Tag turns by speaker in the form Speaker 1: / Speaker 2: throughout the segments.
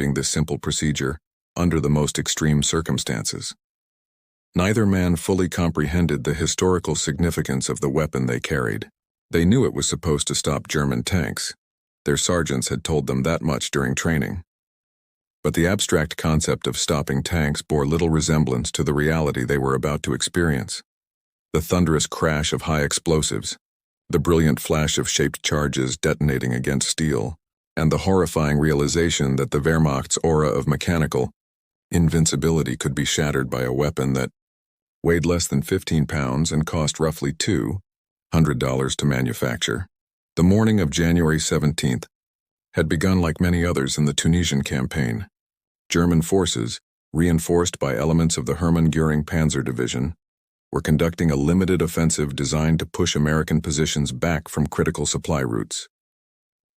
Speaker 1: executing this simple procedure under the most extreme circumstances. Neither man fully comprehended the historical significance of the weapon they carried. They knew it was supposed to stop German tanks. Their sergeants had told them that much during training. But the abstract concept of stopping tanks bore little resemblance to the reality they were about to experience. The thunderous crash of high explosives, the brilliant flash of shaped charges detonating against steel, and the horrifying realization that the Wehrmacht's aura of mechanical invincibility could be shattered by a weapon that weighed less than 15 pounds and cost roughly $200 to manufacture. The morning of January 17th had begun like many others in the Tunisian campaign. German forces, reinforced by elements of the German Panzer division, were conducting a limited offensive designed to push American positions back from critical supply routes.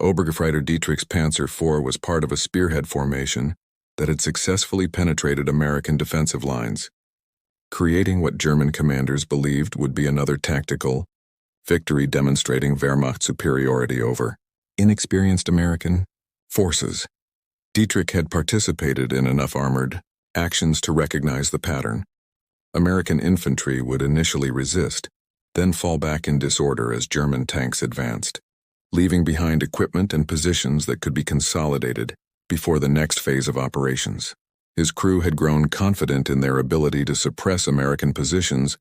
Speaker 1: Obergefreiter Dietrich's Panzer IV was part of a spearhead formation that had successfully penetrated American defensive lines, creating what German commanders believed would be another tactical victory demonstrating Wehrmacht superiority over inexperienced American forces. Dietrich had participated in enough armored actions to recognize the pattern. American infantry would initially resist, then fall back in disorder as German tanks advanced, leaving behind equipment and positions that could be consolidated before the next phase of operations. His crew had grown confident in their ability to suppress American positions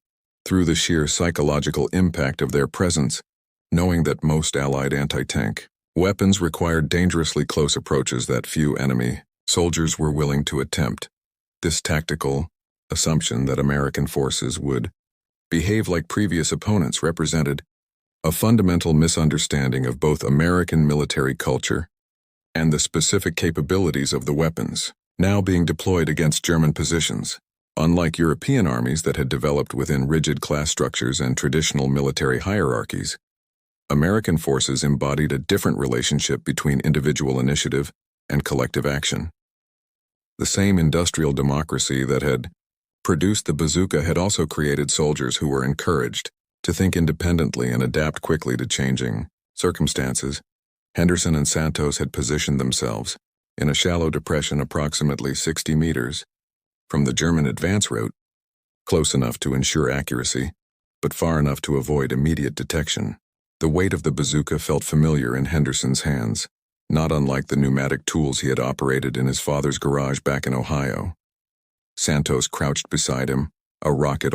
Speaker 1: through the sheer psychological impact of their presence, knowing that most Allied anti-tank weapons required dangerously close approaches that few enemy soldiers were willing to attempt. This tactical assumption that American forces would behave like previous opponents represented a fundamental misunderstanding of both American military culture and the specific capabilities of the weapons now being deployed against German positions. Unlike European armies that had developed within rigid class structures and traditional military hierarchies, American forces embodied a different relationship between individual initiative and collective action. The same industrial democracy that had produced the bazooka had also created soldiers who were encouraged to think independently and adapt quickly to changing circumstances. Henderson and Santos had positioned themselves in a shallow depression approximately 60 meters from the German advance route, close enough to ensure accuracy, but far enough to avoid immediate detection. The weight of the bazooka felt familiar in Henderson's hands, not unlike the pneumatic tools he had operated in his father's garage back in Ohio. Santos crouched beside him, a rocket